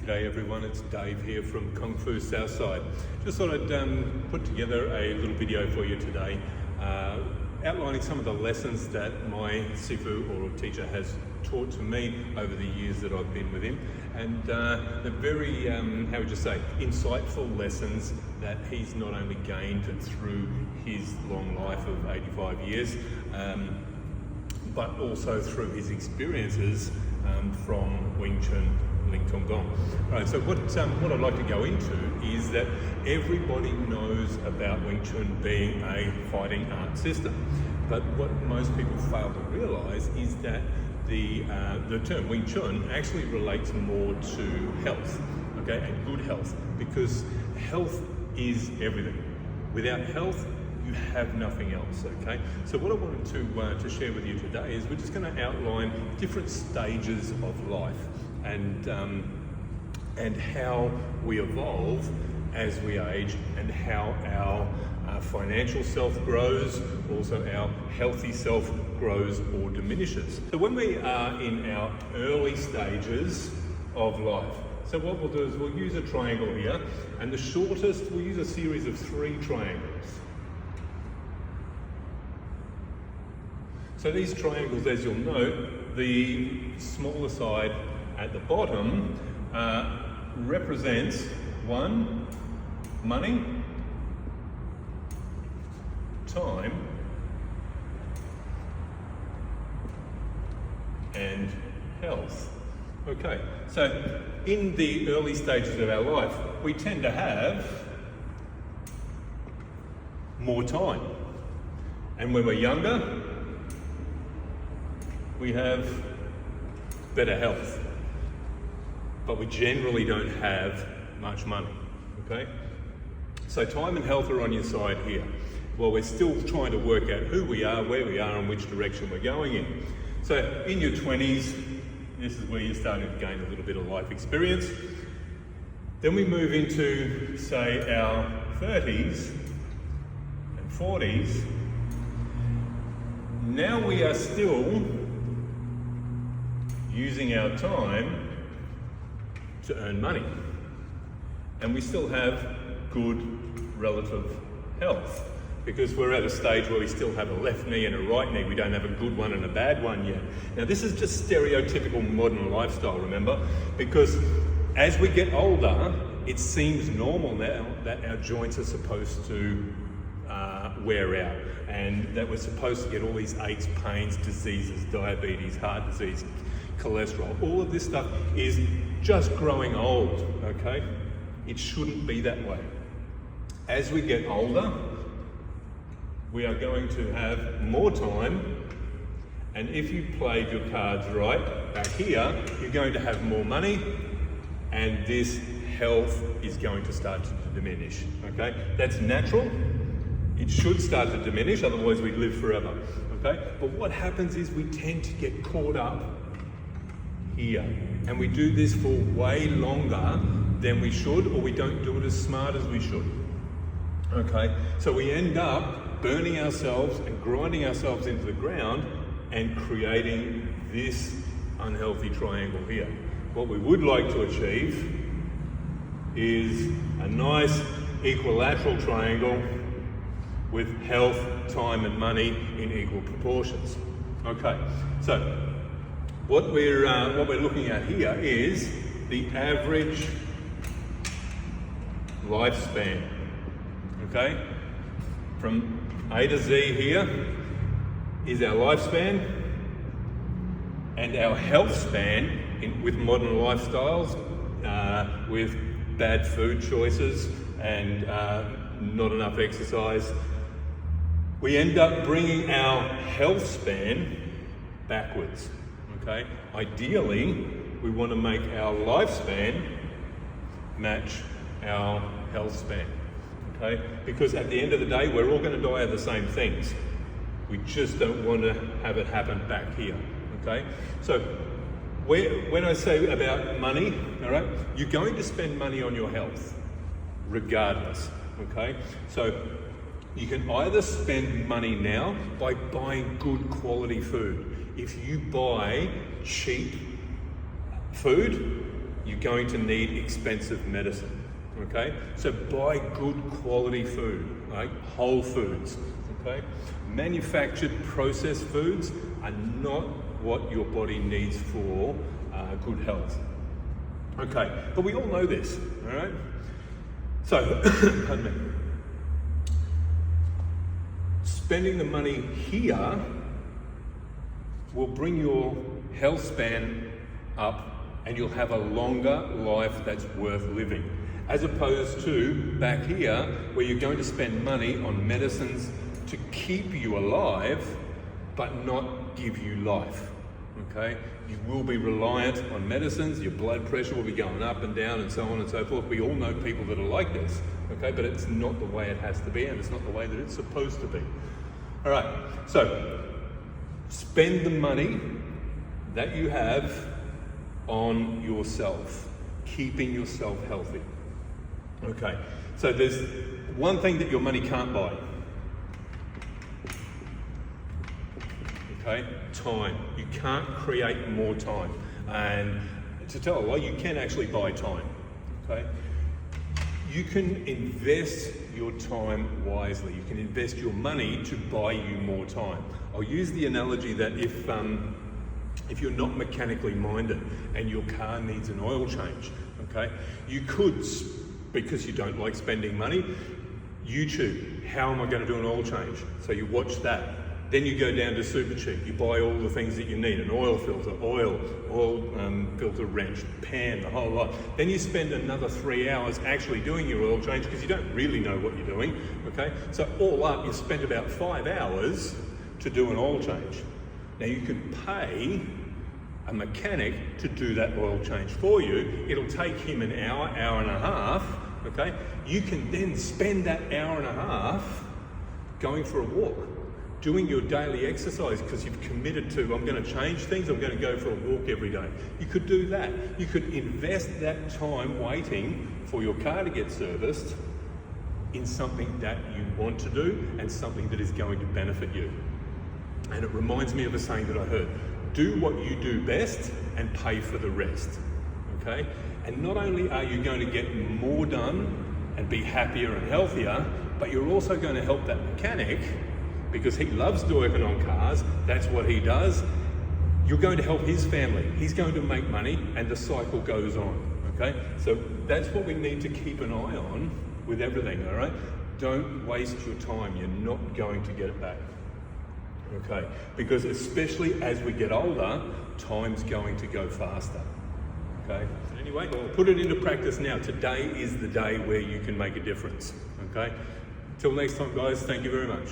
G'day everyone, it's Dave here from Kung Fu Southside. Just thought I'd put together a little video for you today outlining some of the lessons that my Sifu or teacher has taught to me over the years that I've been with him, and the very, how would you say, insightful lessons that he's not only gained through his long life of 85 years, but also through his experiences from Wing Chun, Ling Tong Gong. Right, so what I'd like to go into is that everybody knows about Wing Chun being a fighting art system, but what most people fail to realise is that the term Wing Chun actually relates more to health, okay, and good health, because health is everything. Without health, you have nothing else, okay? So what I wanted to share with you today is we're just going to outline different stages of life and how we evolve as we age, and how our financial self grows, also our healthy self grows or diminishes. So when we are in our early stages of life, so what we'll do is we'll use a triangle here, and the shortest, we'll use a series of 3 triangles. So these triangles, as you'll note, the smaller side at the bottom represents 1, money, time, and health. Okay, so in the early stages of our life, we tend to have more time. And when we're younger, we have better health, but we generally don't have much money, okay? So time and health are on your side here. Well, we're still trying to work out who we are, where we are, and which direction we're going in. So in your 20s, this is where you're starting to gain a little bit of life experience. Then we move into, say, our 30s and 40s. Now we are still using our time to earn money, and we still have good relative health, because we're at a stage where we still have a left knee and a right knee. We don't have a good one and a bad one yet. Now this is just stereotypical modern lifestyle, remember, because as we get older, it seems normal now that our joints are supposed to wear out, and that we're supposed to get all these aches, pains, diseases, diabetes, heart disease, cholesterol. All of this stuff is just growing old, okay? It shouldn't be that way. As we get older, we are going to have more time, and if you played your cards right back here, you're going to have more money, and this health is going to start to diminish, okay? That's natural. It should start to diminish, otherwise we'd live forever, okay? But what happens is we tend to get caught up here, and we do this for way longer than we should, or we don't do it as smart as we should, okay? So we end up burning ourselves and grinding ourselves into the ground and creating this unhealthy triangle here. What we would like to achieve is a nice equilateral triangle with health, time and money in equal proportions. Okay, so what we're looking at here is the average lifespan, okay? From A to Z here is our lifespan, and our health span with modern lifestyles, with bad food choices and not enough exercise, we end up bringing our health span backwards, okay? Ideally, we want to make our lifespan match our health span, okay? Because at the end of the day, we're all going to die of the same things. We just don't want to have it happen back here, okay? So when I say about money, all right, you're going to spend money on your health regardless, okay? So you can either spend money now by buying good quality food. If you buy cheap food, you're going to need expensive medicine. Okay, so buy good quality food, right? Whole foods. Okay, manufactured processed foods are not what your body needs for good health. Okay, but we all know this, all right? So, pardon me. Spending the money here will bring your health span up and you'll have a longer life that's worth living. As opposed to back here, where you're going to spend money on medicines to keep you alive, but not give you life, okay? You will be reliant on medicines, your blood pressure will be going up and down and so on and so forth. We all know people that are like this, okay? But it's not the way it has to be, and it's not the way that it's supposed to be. All right, so spend the money that you have on yourself, keeping yourself healthy. Okay, so there's one thing that your money can't buy. Okay, time. You can't create more time. And to tell a lie, you can actually buy time. Okay, you can invest your time wisely. You can invest your money to buy you more time. I'll use the analogy that if you're not mechanically minded and your car needs an oil change, okay, you could, because you don't like spending money, YouTube, how am I going to do an oil change? So you watch that. Then you go down to Supercheap, you buy all the things that you need, an oil filter, oil filter wrench, pan, the whole lot. Then you spend another 3 hours actually doing your oil change because you don't really know what you're doing, okay? So all up, you spent about 5 hours to do an oil change. Now you can pay a mechanic to do that oil change for you. It'll take him an hour, hour and a half, okay? You can then spend that hour and a half going for a walk, doing your daily exercise because you've committed to, I'm going to change things, I'm going to go for a walk every day. You could do that. You could invest that time waiting for your car to get serviced in something that you want to do and something that is going to benefit you. And it reminds me of a saying that I heard, do what you do best and pay for the rest, okay? And not only are you going to get more done and be happier and healthier, but you're also going to help that mechanic because he loves working on cars, that's what he does. You're going to help his family. He's going to make money and the cycle goes on, okay? So that's what we need to keep an eye on with everything, all right? Don't waste your time. You're not going to get it back, okay? Because especially as we get older, time's going to go faster, okay? But anyway, well, put it into practice now. Today is the day where you can make a difference, okay? Till next time, guys, thank you very much.